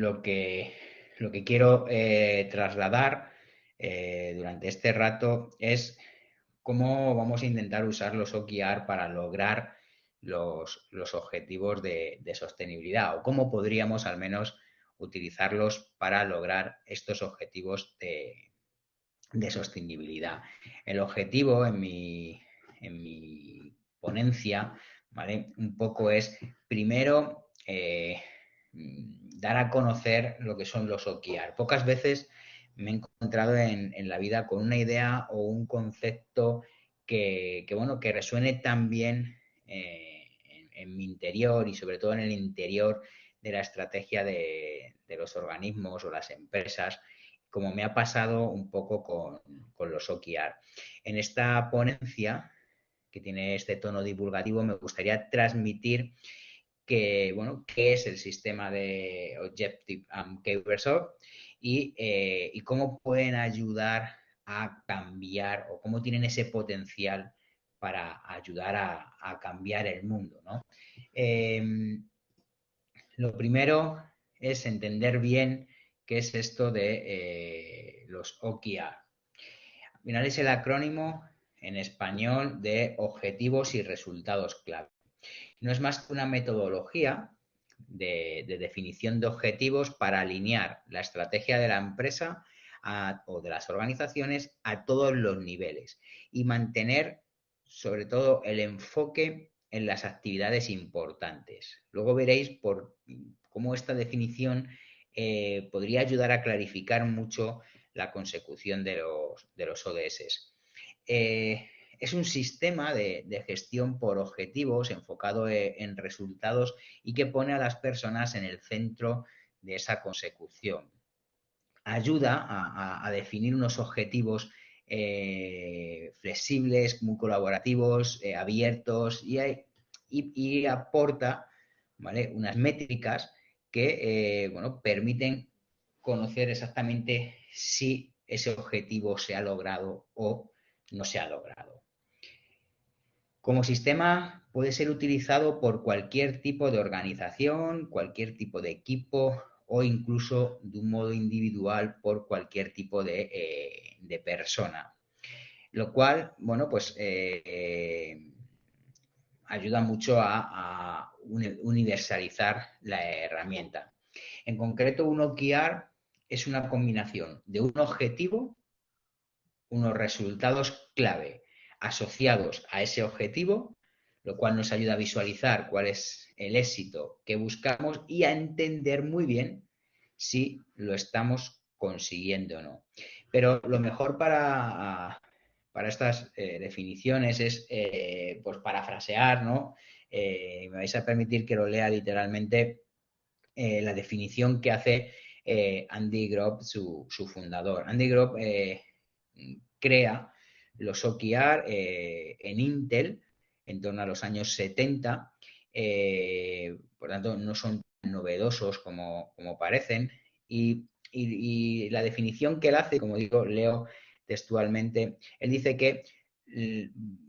lo que quiero trasladar durante este rato es cómo vamos a intentar usar los OKR para lograr los objetivos de sostenibilidad o cómo podríamos al menos utilizarlos para lograr estos objetivos de sostenibilidad. El objetivo en mi ponencia, ¿vale? Un poco es, primero, dar a conocer lo que son los OKR. Pocas veces me he encontrado en la vida con una idea o un concepto bueno, que resuene tan bien en mi interior y sobre todo en el interior de la estrategia de los organismos o las empresas, como me ha pasado un poco con los OKR. En esta ponencia, que tiene este tono divulgativo, me gustaría transmitir bueno, qué es el sistema de Objective and Key Result y cómo pueden ayudar a cambiar o cómo tienen ese potencial para ayudar a cambiar el mundo, ¿no? Lo primero es entender bien qué es esto de los OKR. Al final es el acrónimo en español de Objetivos y Resultados Clave. No es más que una metodología de definición de objetivos para alinear la estrategia de la empresa o de las organizaciones a todos los niveles y mantener sobre todo el enfoque en las actividades importantes. Luego veréis cómo esta definición podría ayudar a clarificar mucho la consecución de los ODS. Es un sistema de gestión por objetivos enfocado en resultados y que pone a las personas en el centro de esa consecución. Ayuda a definir unos objetivos flexibles, muy colaborativos, abiertos y aporta, ¿vale?, unas métricas que bueno, permiten conocer exactamente si ese objetivo se ha logrado o no se ha logrado. Como sistema puede ser utilizado por cualquier tipo de organización, cualquier tipo de equipo o incluso de un modo individual por cualquier tipo de persona. Lo cual, bueno, pues ayuda mucho a universalizar la herramienta. En concreto, un OKR es una combinación de un objetivo, unos resultados clave asociados a ese objetivo, lo cual nos ayuda a visualizar cuál es el éxito que buscamos y a entender muy bien si lo estamos consiguiendo o no. Pero lo mejor para estas definiciones es pues parafrasear, ¿no? Me vais a permitir que lo lea literalmente la definición que hace Andy Grove, su fundador. Andy Grove crea los OKR en Intel en torno a los años 70, por tanto no son tan novedosos como parecen, y la definición que él hace, como digo, leo textualmente, él dice que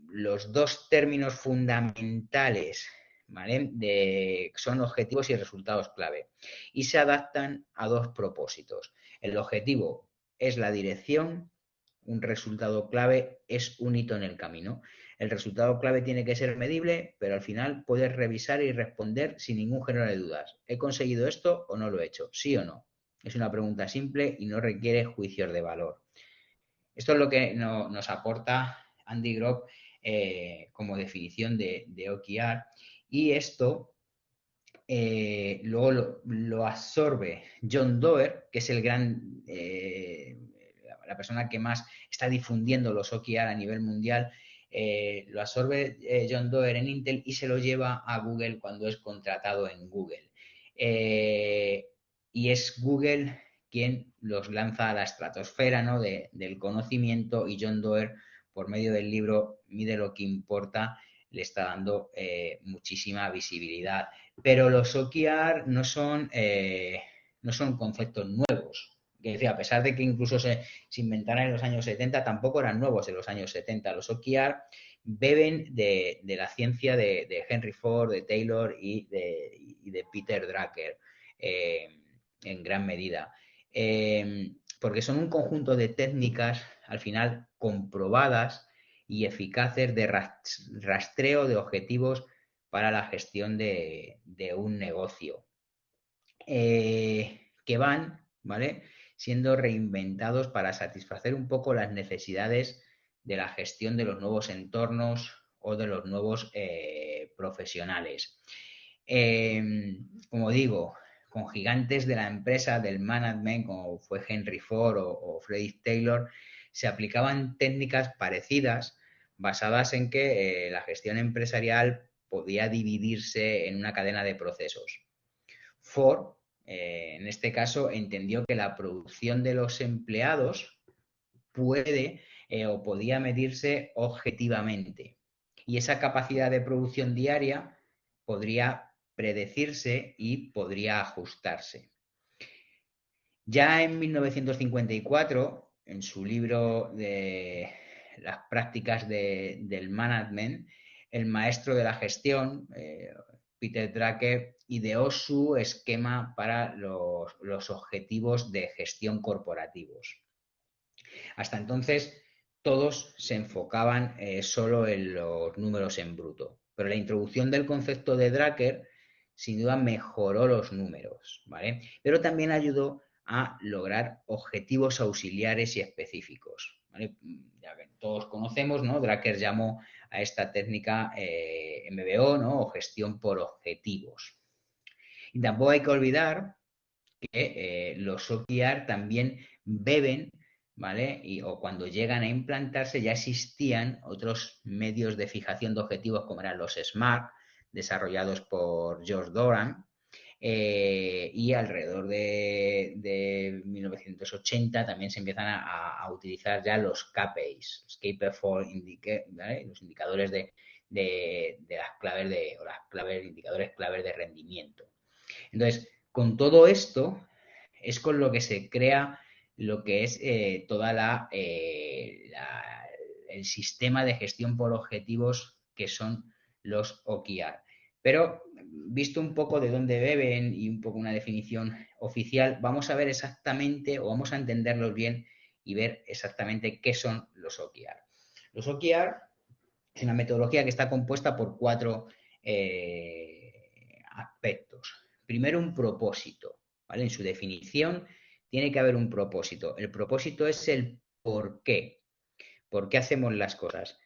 los dos términos fundamentales, ¿vale?, son objetivos y resultados clave y se adaptan a dos propósitos. El objetivo es la dirección, un resultado clave es un hito en el camino. El resultado clave tiene que ser medible, pero al final puedes revisar y responder sin ningún género de dudas. ¿He conseguido esto o no lo he hecho? ¿Sí o no? Es una pregunta simple y no requiere juicios de valor. Esto es lo que nos aporta Andy Grove como definición de OKR, y esto luego lo absorbe John Doerr, que es la persona que más está difundiendo los OKR a nivel mundial. Lo absorbe John Doerr en Intel y se lo lleva a Google cuando es contratado en Google. Y es Google quien los lanza a la estratosfera, ¿no?, del conocimiento, y John Doerr, por medio del libro Mide lo que importa, le está dando muchísima visibilidad. Pero los OKR no son conceptos nuevos. Es decir, a pesar de que incluso se inventaran en los años 70, tampoco eran nuevos en los años 70. Los OKR beben de la ciencia de Henry Ford, de Taylor y de Peter Drucker. en gran medida. Porque son un conjunto de técnicas, al final, comprobadas y eficaces de rastreo de objetivos para la gestión de un negocio. Que van, ¿vale?, siendo reinventados para satisfacer un poco las necesidades de la gestión de los nuevos entornos o de los nuevos profesionales. Como digo, con gigantes de la empresa, del management, como fue Henry Ford o Frederick Taylor, se aplicaban técnicas parecidas basadas en que la gestión empresarial podía dividirse en una cadena de procesos. Ford, en este caso, entendió que la producción de los empleados puede o podía medirse objetivamente. Y esa capacidad de producción diaria podría predecirse y podría ajustarse. Ya en 1954, en su libro de las prácticas del management, el maestro de la gestión, Peter Drucker, ideó su esquema para los objetivos de gestión corporativos. Hasta entonces, todos se enfocaban solo en los números en bruto, pero la introducción del concepto de Drucker sin duda mejoró los números, ¿vale? Pero también ayudó a lograr objetivos auxiliares y específicos, ¿vale? Ya que todos conocemos, ¿no? Drucker llamó a esta técnica MBO, ¿no?, o gestión por objetivos. Y tampoco hay que olvidar que los OKR también beben, ¿vale? O cuando llegan a implantarse ya existían otros medios de fijación de objetivos como eran los SMART, desarrollados por George Doran, y alrededor de 1980 también se empiezan a utilizar ya los KPIs, los Key Performance Indicators, ¿vale?, los indicadores de las claves o las claves, indicadores claves de rendimiento. Entonces, con todo esto es con lo que se crea lo que es toda el sistema de gestión por objetivos que son los OKR. Pero visto un poco de dónde beben y un poco una definición oficial, vamos a ver exactamente, o vamos a entenderlos bien y ver exactamente qué son los OKR. Los OKR es una metodología que está compuesta por 4 aspectos. Primero, un propósito, ¿vale? En su definición tiene que haber un propósito. El propósito es el por qué. ¿Por qué hacemos las cosas?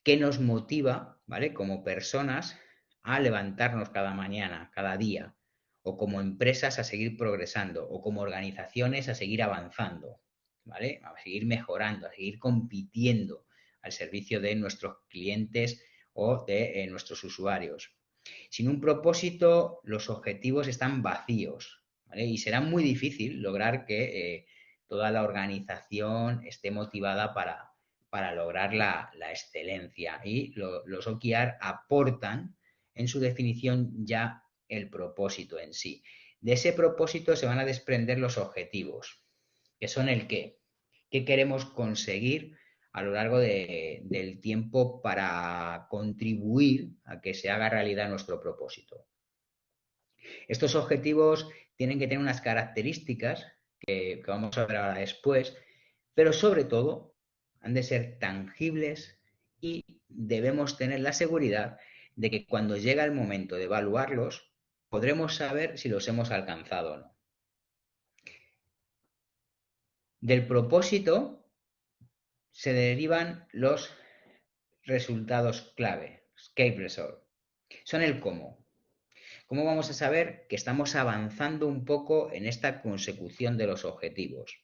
¿Qué nos motiva, ¿vale?, como personas a levantarnos cada mañana, cada día? O como empresas a seguir progresando, o como organizaciones a seguir avanzando, ¿vale?, a seguir mejorando, a seguir compitiendo al servicio de nuestros clientes o de nuestros usuarios. Sin un propósito, los objetivos están vacíos, ¿vale? Y será muy difícil lograr que toda la organización esté motivada para lograr la excelencia. Y los OKR aportan en su definición ya el propósito en sí. De ese propósito se van a desprender los objetivos, que son el qué. ¿Qué queremos conseguir a lo largo del tiempo para contribuir a que se haga realidad nuestro propósito? Estos objetivos tienen que tener unas características que vamos a ver ahora después, pero sobre todo han de ser tangibles y debemos tener la seguridad de que cuando llega el momento de evaluarlos, podremos saber si los hemos alcanzado o no. Del propósito se derivan los resultados clave, key result. Son el cómo. ¿Cómo vamos a saber que estamos avanzando un poco en esta consecución de los objetivos?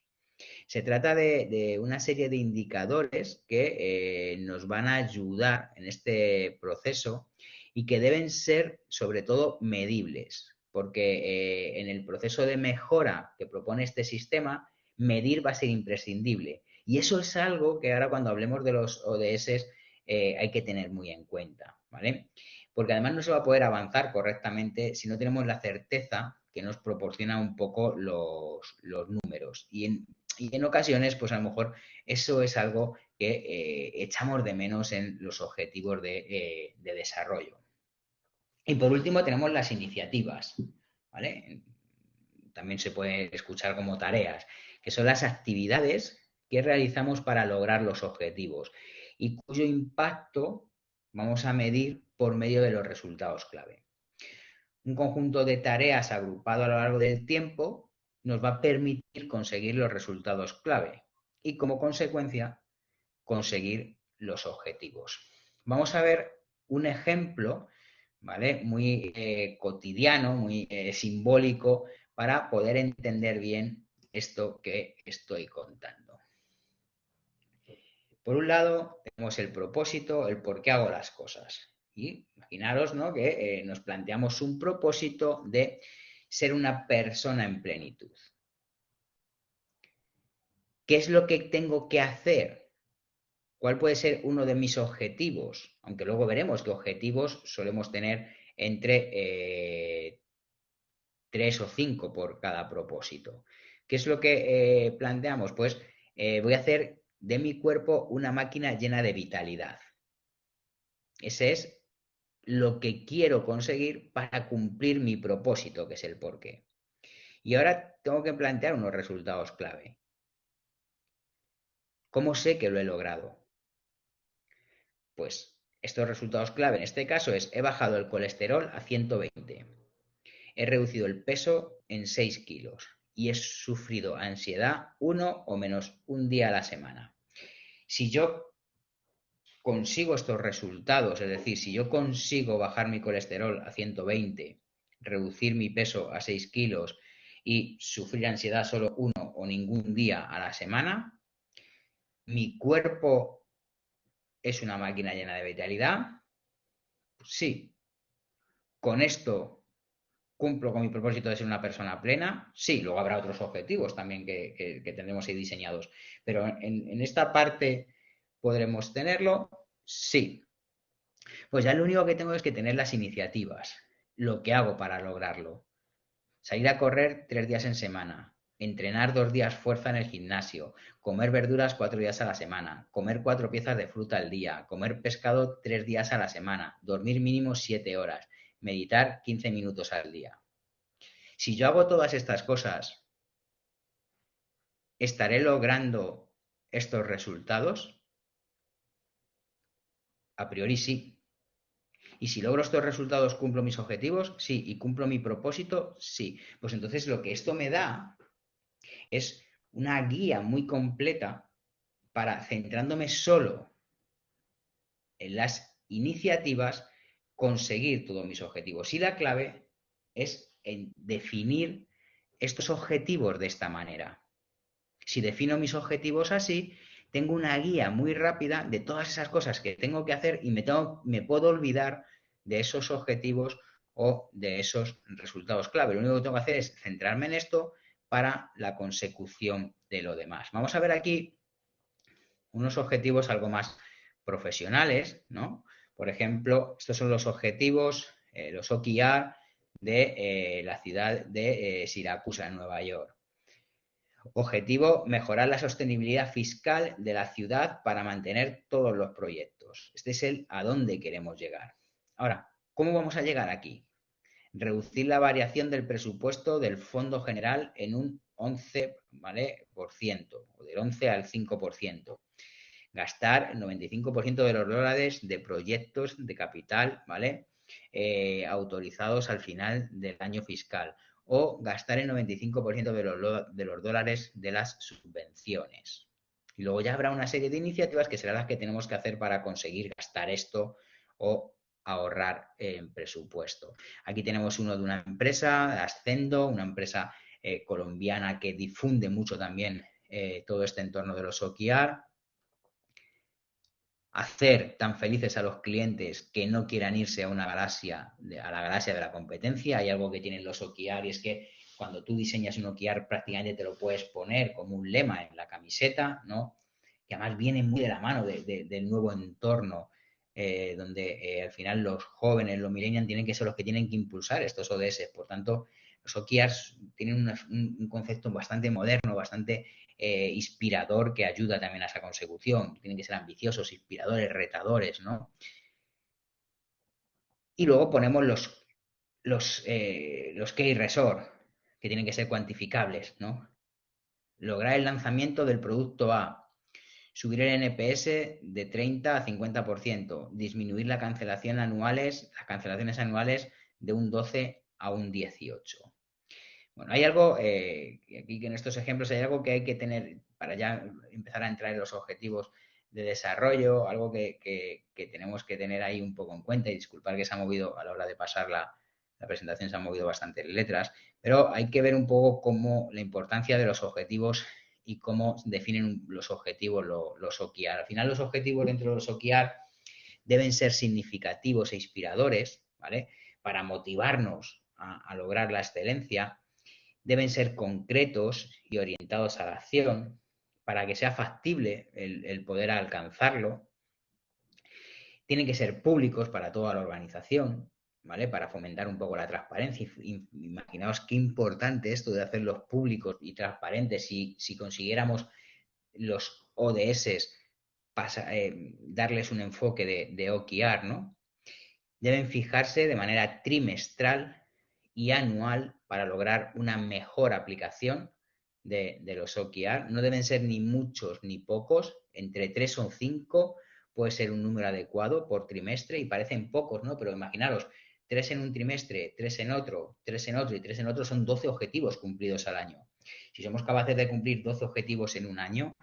Se trata de una serie de indicadores que nos van a ayudar en este proceso y que deben ser, sobre todo, medibles, porque en el proceso de mejora que propone este sistema, medir va a ser imprescindible. Y eso es algo que ahora cuando hablemos de los ODS hay que tener muy en cuenta, ¿vale? Porque además no se va a poder avanzar correctamente si no tenemos la certeza que nos proporciona un poco los números. Y en ocasiones, pues a lo mejor eso es algo que echamos de menos en los objetivos de desarrollo. Y por último tenemos las iniciativas, ¿vale? también se puede escuchar como tareas, que son las actividades que realizamos para lograr los objetivos y cuyo impacto vamos a medir por medio de los resultados clave. Un conjunto de tareas agrupado a lo largo del tiempo nos va a permitir conseguir los resultados clave y, como consecuencia, conseguir los objetivos. Vamos a ver un ejemplo, ¿vale? Muy cotidiano, muy simbólico, para poder entender bien esto que estoy contando. Por un lado, tenemos el propósito, el por qué hago las cosas. Y imaginaros, ¿no?, que nos planteamos un propósito de ser una persona en plenitud. ¿Qué es lo que tengo que hacer? ¿Cuál puede ser uno de mis objetivos? Aunque luego veremos que objetivos solemos tener entre 3 o 5 por cada propósito. ¿Qué es lo que planteamos? Pues voy a hacer de mi cuerpo una máquina llena de vitalidad. Ese es lo que quiero conseguir para cumplir mi propósito, que es el porqué. Y ahora tengo que plantear unos resultados clave. ¿Cómo sé que lo he logrado? Pues estos resultados clave en este caso es: he bajado el colesterol a 120, he reducido el peso en 6 kilos y he sufrido ansiedad 1 o menos un día a la semana. Si yo consigo estos resultados, es decir, si yo consigo bajar mi colesterol a 120, reducir mi peso a 6 kilos y sufrir ansiedad solo 1 o ningún día a la semana, mi cuerpo es una máquina llena de vitalidad. Sí. ¿Con esto cumplo con mi propósito de ser una persona plena? Sí, luego habrá otros objetivos también que tendremos ahí diseñados. Pero en esta parte podremos tenerlo. Sí. Pues ya lo único que tengo es que tener las iniciativas, lo que hago para lograrlo. Salir a correr 3 días en semana, entrenar 2 días fuerza en el gimnasio, comer verduras 4 días a la semana, comer 4 piezas de fruta al día, comer pescado 3 días a la semana, dormir mínimo 7 horas, meditar 15 minutos al día. Si yo hago todas estas cosas, ¿estaré logrando estos resultados? A priori sí. Y si logro estos resultados, ¿cumplo mis objetivos? Sí. ¿Y cumplo mi propósito? Sí. Pues entonces lo que esto me da es una guía muy completa para, centrándome solo en las iniciativas, conseguir todos mis objetivos. Y la clave es en definir estos objetivos de esta manera. Si defino mis objetivos así, tengo una guía muy rápida de todas esas cosas que tengo que hacer y me puedo olvidar de esos objetivos o de esos resultados clave. Lo único que tengo que hacer es centrarme en esto para la consecución de lo demás. Vamos a ver aquí unos objetivos algo más profesionales, ¿no? Por ejemplo, estos son los objetivos, los OKR de la ciudad de Siracusa, en Nueva York. Objetivo: mejorar la sostenibilidad fiscal de la ciudad para mantener todos los proyectos. Este es el a dónde queremos llegar. Ahora, ¿cómo vamos a llegar aquí? Reducir la variación del presupuesto del Fondo General en un 11%, ¿vale?, o del 11 al 5%. Gastar el 95% de los dólares de proyectos de capital, ¿vale?, autorizados al final del año fiscal, o gastar el 95% de los dólares de las subvenciones. Y luego ya habrá una serie de iniciativas que serán las que tenemos que hacer para conseguir gastar esto o ahorrar en presupuesto. Aquí tenemos uno de una empresa, Ascendo, una empresa colombiana que difunde mucho también todo este entorno de los OKR. Hacer tan felices a los clientes que no quieran irse a una galaxia, a la galaxia de la competencia. Hay algo que tienen los OKR y es que cuando tú diseñas un OKR prácticamente te lo puedes poner como un lema en la camiseta, ¿no? Que además viene muy de la mano del nuevo entorno, donde al final los jóvenes, los millennials, tienen que ser los que tienen que impulsar estos ODS. Por tanto, los OKRs tienen un concepto bastante moderno, bastante inspirador, que ayuda también a esa consecución. Tienen que ser ambiciosos, inspiradores, retadores, ¿no? Y luego ponemos los key resort. que tienen que ser cuantificables, ¿no? Lograr el lanzamiento del producto A, subir el NPS de 30 a 50%, disminuir las cancelaciones anuales de un 12 a un 18. Bueno, hay algo, aquí que en estos ejemplos hay algo que hay que tener para ya empezar a entrar en los objetivos de desarrollo, algo que tenemos que tener ahí un poco en cuenta, y disculpar que se ha movido a la hora de pasar la presentación, se han movido bastantes letras, pero hay que ver un poco cómo la importancia de los objetivos y cómo definen los objetivos los OKR. Al final los objetivos dentro de los OKR deben ser significativos e inspiradores, ¿vale? Para motivarnos a lograr la excelencia, deben ser concretos y orientados a la acción para que sea factible el poder alcanzarlo. Tienen que ser públicos para toda la organización, ¿vale? Para fomentar un poco la transparencia. Imaginaos qué importante esto de hacerlos públicos y transparentes. Si consiguiéramos los ODS, darles un enfoque de OKR, ¿no? Deben fijarse de manera trimestral y anual para lograr una mejor aplicación de los OKR. No deben ser ni muchos ni pocos, entre 3 o 5 puede ser un número adecuado por trimestre, y parecen pocos, ¿no? Pero imaginaros, 3 en un trimestre, 3 en otro, 3 en otro y 3 en otro, son 12 objetivos cumplidos al año. Si somos capaces de cumplir 12 objetivos en un año,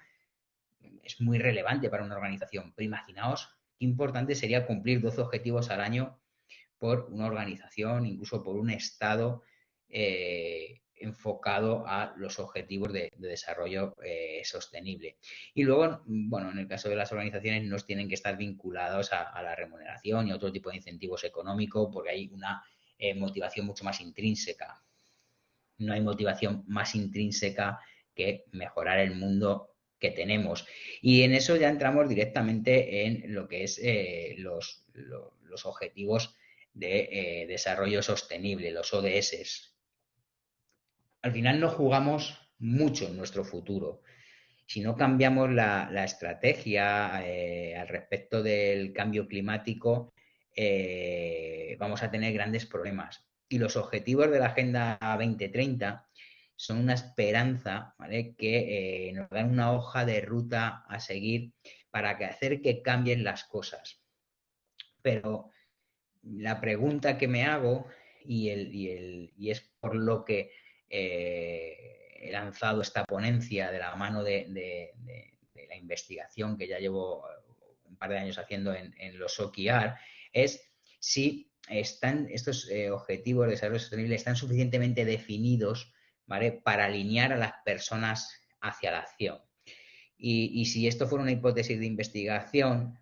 es muy relevante para una organización. Pero imaginaos qué importante sería cumplir 12 objetivos al año por una organización, incluso por un Estado enfocado a los objetivos de desarrollo sostenible. Y luego, bueno, en el caso de las organizaciones no tienen que estar vinculados a la remuneración y a otro tipo de incentivos económicos, porque hay una motivación mucho más intrínseca. No hay motivación más intrínseca que mejorar el mundo que tenemos. Y en eso ya entramos directamente en lo que es los objetivos de desarrollo sostenible, los ODS. Al final no jugamos mucho en nuestro futuro. Si no cambiamos la estrategia al respecto del cambio climático, vamos a tener grandes problemas. Y los objetivos de la Agenda 2030 son una esperanza, ¿vale? Que nos dan una hoja de ruta a seguir para hacer que cambien las cosas. Pero la pregunta que me hago, y es por lo que he lanzado esta ponencia de la mano de la investigación que ya llevo un par de años haciendo en los OKR, es si están estos objetivos de desarrollo sostenible están suficientemente definidos, ¿vale? Para alinear a las personas hacia la acción. Y si esto fuera una hipótesis de investigación,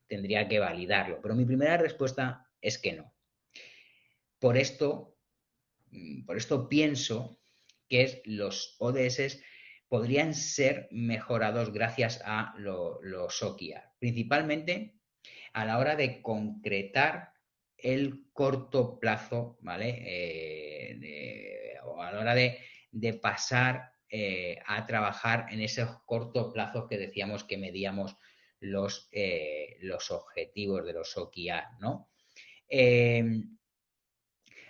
tendría que validarlo. Pero mi primera respuesta es que no. Por esto, pienso que los ODS podrían ser mejorados gracias a los OKR, principalmente a la hora de concretar el corto plazo, ¿vale? O a la hora de pasar a trabajar en esos cortos plazos que decíamos que medíamos los objetivos de los OKR, ¿no?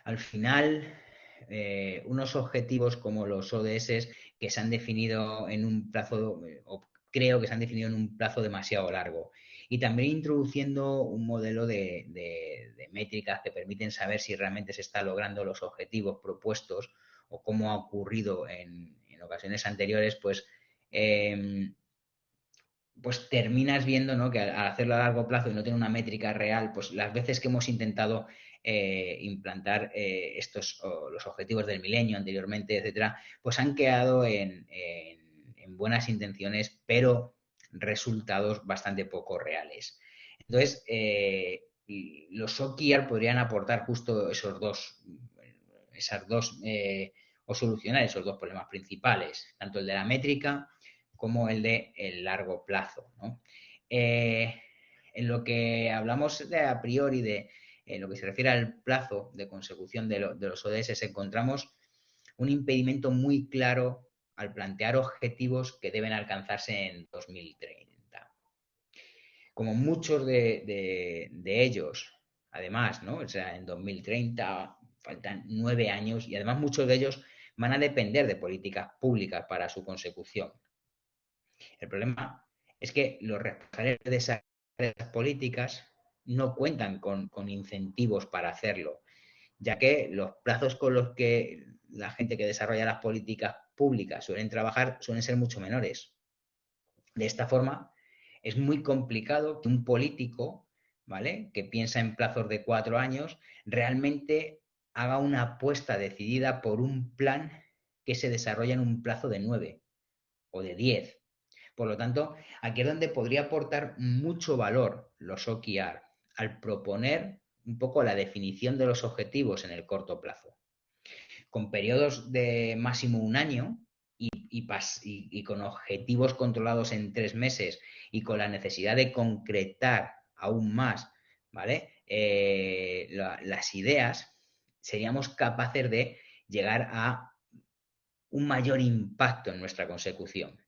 Al final, unos objetivos como los ODS que se han definido en un plazo, o creo que se han definido en un plazo demasiado largo. Y también introduciendo un modelo de métricas que permiten saber si realmente se están logrando los objetivos propuestos o como ha ocurrido en ocasiones anteriores, pues terminas viendo, ¿no? Que al hacerlo a largo plazo y no tener una métrica real, pues las veces que hemos intentado implantar los objetivos del milenio anteriormente, etcétera, pues han quedado en buenas intenciones, pero resultados bastante poco reales. Entonces, los OKR podrían aportar justo esas dos o solucionar esos dos problemas principales, tanto el de la métrica como el de el largo plazo, ¿no? En lo que hablamos de a priori de lo que se refiere al plazo de consecución de los ODS, encontramos un impedimento muy claro al plantear objetivos que deben alcanzarse en 2030. Como muchos de ellos, además, ¿no? O sea, en 2030 faltan 9 años y además muchos de ellos van a depender de políticas públicas para su consecución. El problema es que los responsables de esas políticas no cuentan con incentivos para hacerlo, ya que los plazos con los que la gente que desarrolla las políticas públicas suelen trabajar suelen ser mucho menores. De esta forma, es muy complicado que un político, ¿vale?, que piensa en plazos de 4 años, realmente haga una apuesta decidida por un plan que se desarrolla en un plazo de 9 o de 10. Por lo tanto, aquí es donde podría aportar mucho valor los OKR al proponer un poco la definición de los objetivos en el corto plazo, con periodos de máximo un año y con objetivos controlados en 3 meses y con la necesidad de concretar aún más, ¿vale? Las ideas, seríamos capaces de llegar a un mayor impacto en nuestra consecución.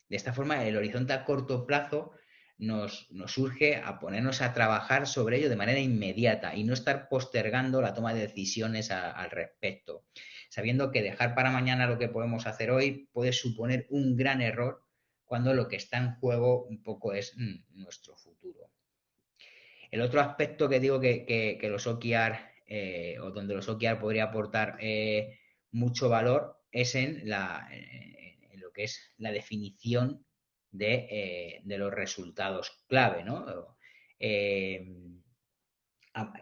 De esta forma, el horizonte a corto plazo nos surge a ponernos a trabajar sobre ello de manera inmediata y no estar postergando la toma de decisiones al respecto, sabiendo que dejar para mañana lo que podemos hacer hoy puede suponer un gran error cuando lo que está en juego un poco es nuestro futuro. El otro aspecto que digo que los OKR o donde los OKR podría aportar mucho valor es en lo que es la definición de los resultados clave, ¿no?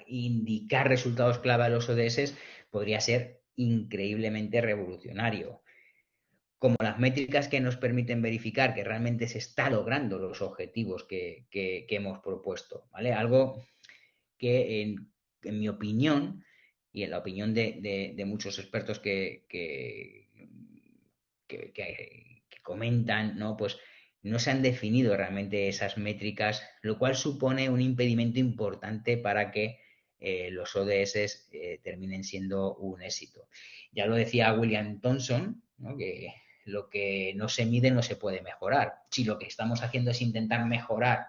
Indicar resultados clave a los ODS podría ser increíblemente revolucionario, como las métricas que nos permiten verificar que realmente se está logrando los objetivos que hemos propuesto, ¿vale? Algo que en mi opinión y en la opinión de muchos expertos que comentan, ¿no? Pues no se han definido realmente esas métricas, lo cual supone un impedimento importante para que los ODS terminen siendo un éxito. Ya lo decía William Thompson, ¿no?, que lo que no se mide no se puede mejorar. Si lo que estamos haciendo es intentar mejorar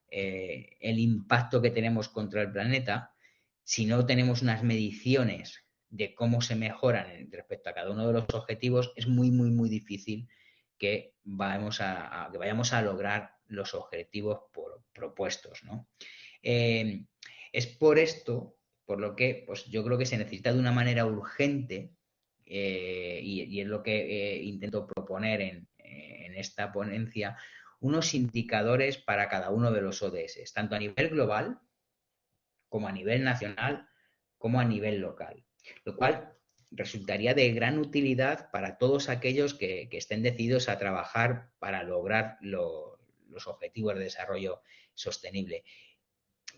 el impacto que tenemos contra el planeta, si no tenemos unas mediciones de cómo se mejoran respecto a cada uno de los objetivos, es muy, muy, muy difícil que vayamos a lograr los objetivos propuestos, ¿no? Es por esto, por lo que pues, yo creo que se necesita de una manera urgente, y es lo que intento proponer en esta ponencia, unos indicadores para cada uno de los ODS, tanto a nivel global como a nivel nacional, como a nivel local, lo cual resultaría de gran utilidad para todos aquellos que estén decididos a trabajar para lograr los objetivos de desarrollo sostenible.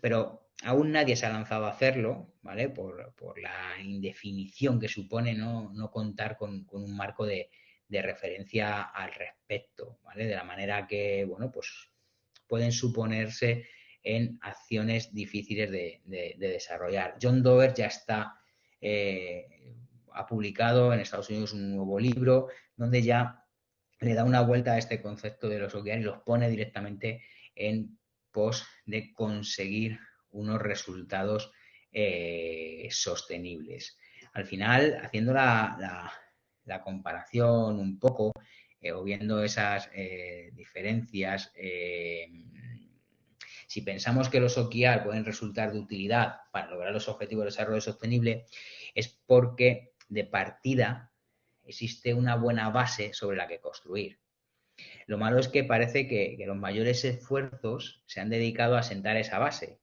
Pero aún nadie se ha lanzado a hacerlo, ¿vale? Por la indefinición que supone no contar con un marco de referencia al respecto, ¿vale? De la manera que, bueno, pues pueden suponerse en acciones difíciles de desarrollar. John Dover ya ha publicado en Estados Unidos un nuevo libro donde ya le da una vuelta a este concepto de los OKR y los pone directamente en pos de conseguir unos resultados sostenibles. Al final, haciendo la comparación un poco, o viendo esas diferencias, si pensamos que los OKR pueden resultar de utilidad para lograr los objetivos de desarrollo sostenible, es porque de partida existe una buena base sobre la que construir. Lo malo es que parece que los mayores esfuerzos se han dedicado a sentar esa base,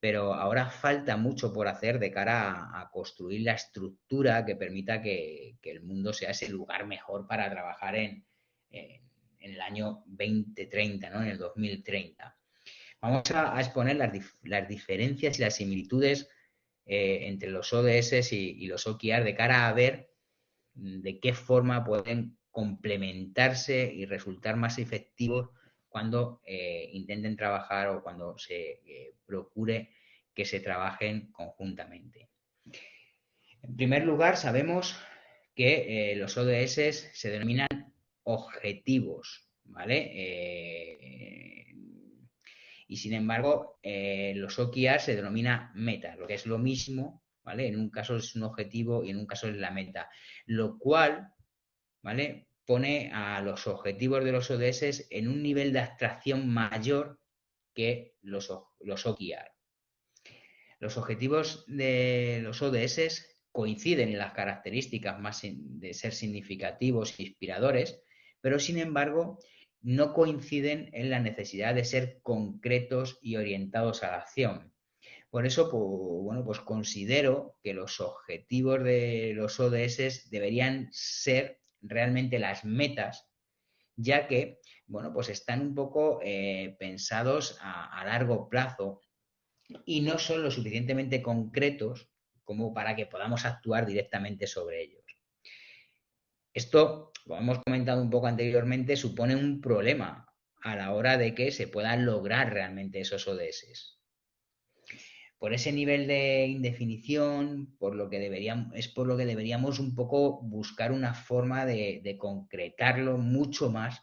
pero ahora falta mucho por hacer de cara a construir la estructura que permita que el mundo sea ese lugar mejor para trabajar en el año 2030, ¿no? En el 2030. Vamos a exponer las diferencias y las similitudes entre los ODS y los OKR de cara a ver de qué forma pueden complementarse y resultar más efectivos cuando intenten trabajar o cuando se procure que se trabajen conjuntamente. En primer lugar, sabemos que los ODS se denominan objetivos, ¿vale? Y sin embargo, los OKR se denomina metas, lo que es lo mismo, ¿vale? En un caso es un objetivo y en un caso es la meta, lo cual, ¿vale? Pone a los objetivos de los ODS en un nivel de abstracción mayor que los OKR. Los objetivos de los ODS coinciden en las características más de ser significativos e inspiradores, pero sin embargo no coinciden en la necesidad de ser concretos y orientados a la acción. Por eso, pues, bueno, pues considero que los objetivos de los ODS deberían ser realmente las metas, ya que, bueno, pues están un poco pensados a largo plazo y no son lo suficientemente concretos como para que podamos actuar directamente sobre ellos. Esto, como hemos comentado un poco anteriormente, supone un problema a la hora de que se puedan lograr realmente esos ODS. Por ese nivel de indefinición, es por lo que deberíamos un poco buscar una forma de concretarlo mucho más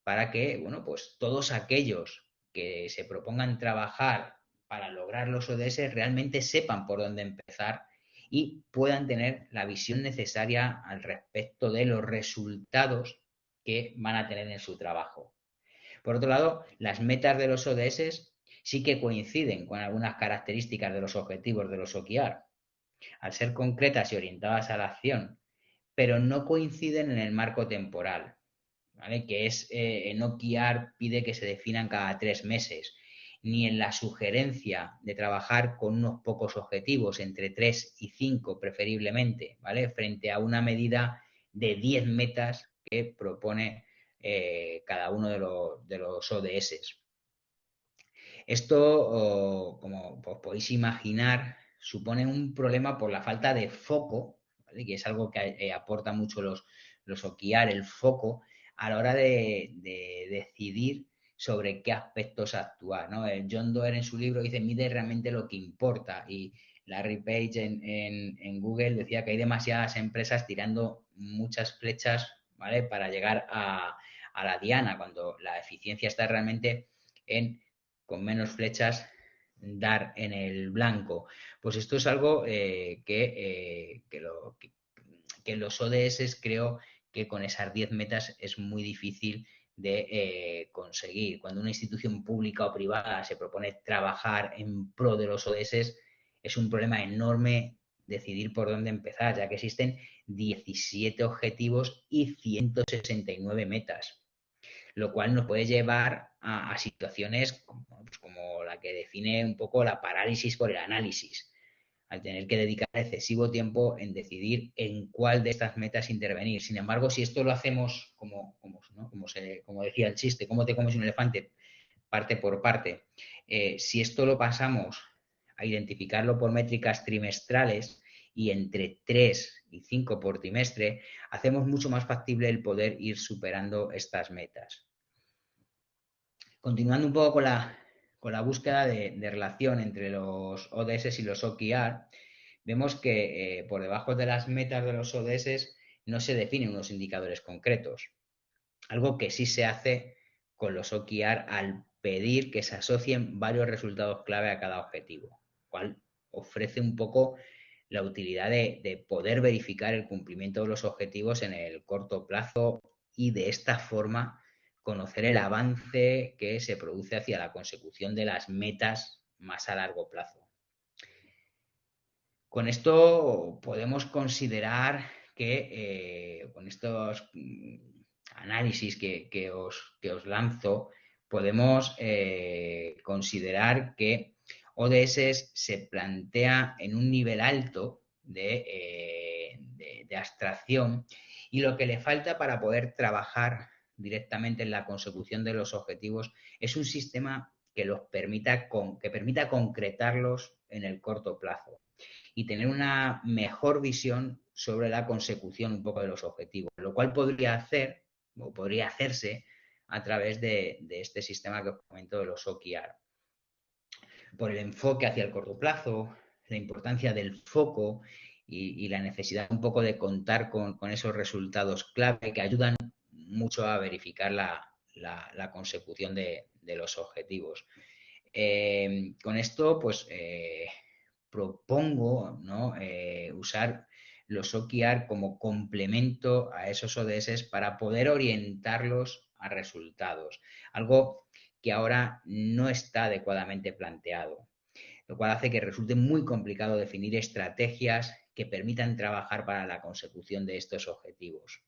para que, bueno, pues todos aquellos que se propongan trabajar para lograr los ODS realmente sepan por dónde empezar y puedan tener la visión necesaria al respecto de los resultados que van a tener en su trabajo. Por otro lado, las metas de los ODS sí que coinciden con algunas características de los objetivos de los OKR, al ser concretas y orientadas a la acción, pero no coinciden en el marco temporal, ¿vale? Que es, en OKR pide que se definan cada 3 meses, ni en la sugerencia de trabajar con unos pocos objetivos, entre 3 y 5 preferiblemente, ¿vale? Frente a una medida de 10 metas que propone cada uno de los ODS. Esto, como os podéis imaginar, supone un problema por la falta de foco, ¿vale? Que es algo que aporta mucho los OKR, el foco, a la hora de decidir sobre qué aspectos actuar, ¿no? John Doerr en su libro dice, mide realmente lo que importa, y Larry Page en Google decía que hay demasiadas empresas tirando muchas flechas, ¿vale? Para llegar a la diana, cuando la eficiencia está realmente en, con menos flechas, dar en el blanco. Pues esto es algo que los ODS creo que con esas 10 metas es muy difícil de conseguir. Cuando una institución pública o privada se propone trabajar en pro de los ODS, es un problema enorme decidir por dónde empezar, ya que existen 17 objetivos y 169 metas, lo cual nos puede llevar a situaciones como la que define un poco la parálisis por el análisis, al tener que dedicar excesivo tiempo en decidir en cuál de estas metas intervenir. Sin embargo, si esto lo hacemos ¿no? como decía el chiste, ¿cómo te comes un elefante? Parte por parte. Si esto lo pasamos a identificarlo por métricas trimestrales y entre 3 y 5 por trimestre, hacemos mucho más factible el poder ir superando estas metas. Continuando un poco con la búsqueda de relación entre los ODS y los OKR, vemos que por debajo de las metas de los ODS no se definen unos indicadores concretos, algo que sí se hace con los OKR al pedir que se asocien varios resultados clave a cada objetivo, lo cual ofrece un poco la utilidad de poder verificar el cumplimiento de los objetivos en el corto plazo y de esta forma conocer el avance que se produce hacia la consecución de las metas más a largo plazo. Con esto podemos considerar que con estos análisis que os lanzo, podemos considerar que ODS se plantea en un nivel alto de abstracción, y lo que le falta para poder trabajar directamente en la consecución de los objetivos es un sistema que que permita concretarlos en el corto plazo y tener una mejor visión sobre la consecución un poco de los objetivos, lo cual podría hacerse a través de este sistema que os comento de los OKR. Por el enfoque hacia el corto plazo, la importancia del foco y la necesidad un poco de contar con esos resultados clave que ayudan mucho a verificar la consecución de los objetivos. Con esto, pues propongo, ¿no? Usar los OKR como complemento a esos ODS para poder orientarlos a resultados. Algo que ahora no está adecuadamente planteado, lo cual hace que resulte muy complicado definir estrategias que permitan trabajar para la consecución de estos objetivos.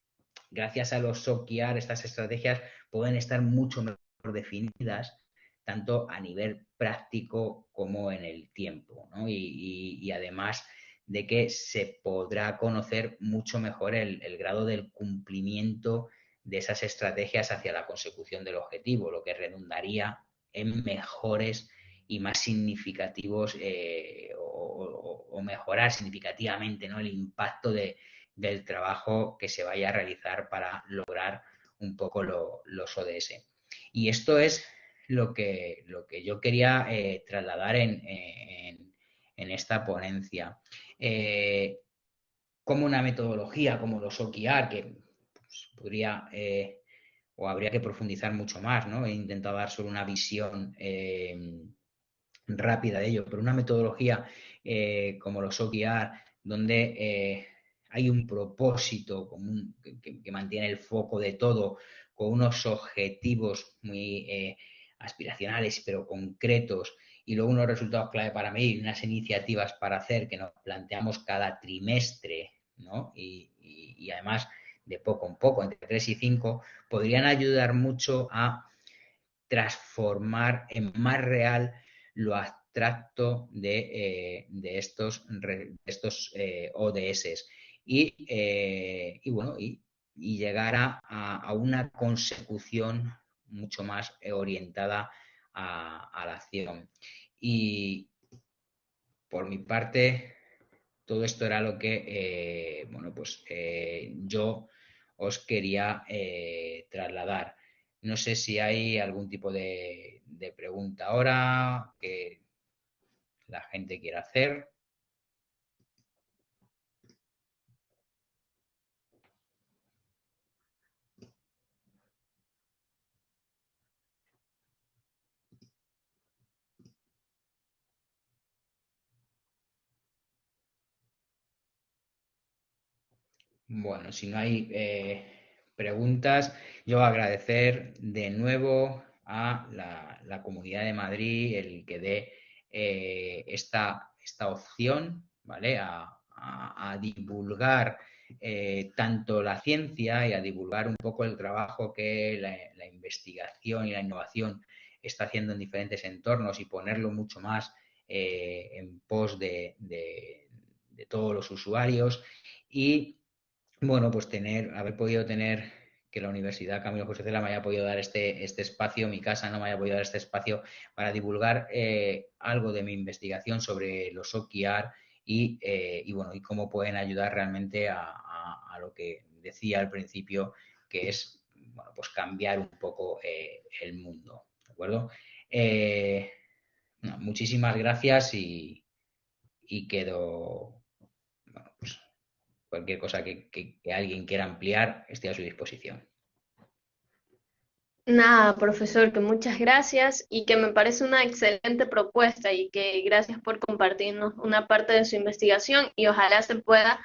Gracias a los OKR, estas estrategias pueden estar mucho mejor definidas, tanto a nivel práctico como en el tiempo, ¿no? Y además de que se podrá conocer mucho mejor el grado del cumplimiento de esas estrategias hacia la consecución del objetivo, lo que redundaría en mejores y más significativos o mejorar significativamente, ¿no? El impacto del trabajo que se vaya a realizar para lograr un poco los ODS. Y esto es lo que yo quería trasladar en esta ponencia. Como una metodología como los OKR, que pues, podría o habría que profundizar mucho más, ¿no? He intentado dar solo una visión rápida de ello, pero una metodología como los OKR, donde hay un propósito común que mantiene el foco de todo, con unos objetivos muy aspiracionales, pero concretos, y luego unos resultados clave para medir y unas iniciativas para hacer que nos planteamos cada trimestre, ¿no? Y además de poco en poco, entre 3 y 5, podrían ayudar mucho a transformar en más real lo abstracto de estos ODS y bueno, y llegar a una consecución mucho más orientada a la acción. Y por mi parte, todo esto era lo que, bueno, pues yo os quería trasladar. No sé si hay algún tipo de pregunta ahora que la gente quiera hacer. Bueno, si no hay preguntas, yo agradecer de nuevo a la Comunidad de Madrid el que dé esta opción, ¿vale? A divulgar tanto la ciencia y a divulgar un poco el trabajo que la investigación y la innovación está haciendo en diferentes entornos y ponerlo mucho más en pos de todos los usuarios y bueno, pues haber podido tener que la Universidad Camilo José Cela me haya podido dar este espacio, mi casa no me haya podido dar este espacio para divulgar algo de mi investigación sobre los OKR y bueno, y cómo pueden ayudar realmente a lo que decía al principio, que es bueno, pues cambiar un poco el mundo, ¿de acuerdo? No, muchísimas gracias y quedo, bueno, pues cualquier cosa que alguien quiera ampliar, estoy a su disposición. Nada, profesor, que muchas gracias y que me parece una excelente propuesta y que gracias por compartirnos una parte de su investigación y ojalá se pueda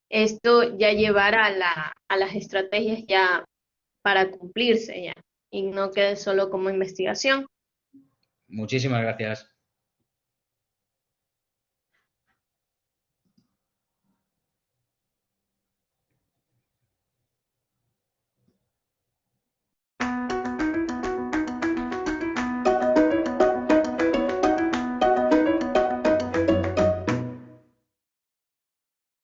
esto ya llevar a las estrategias ya para cumplirse ya y no quede solo como investigación. Muchísimas gracias.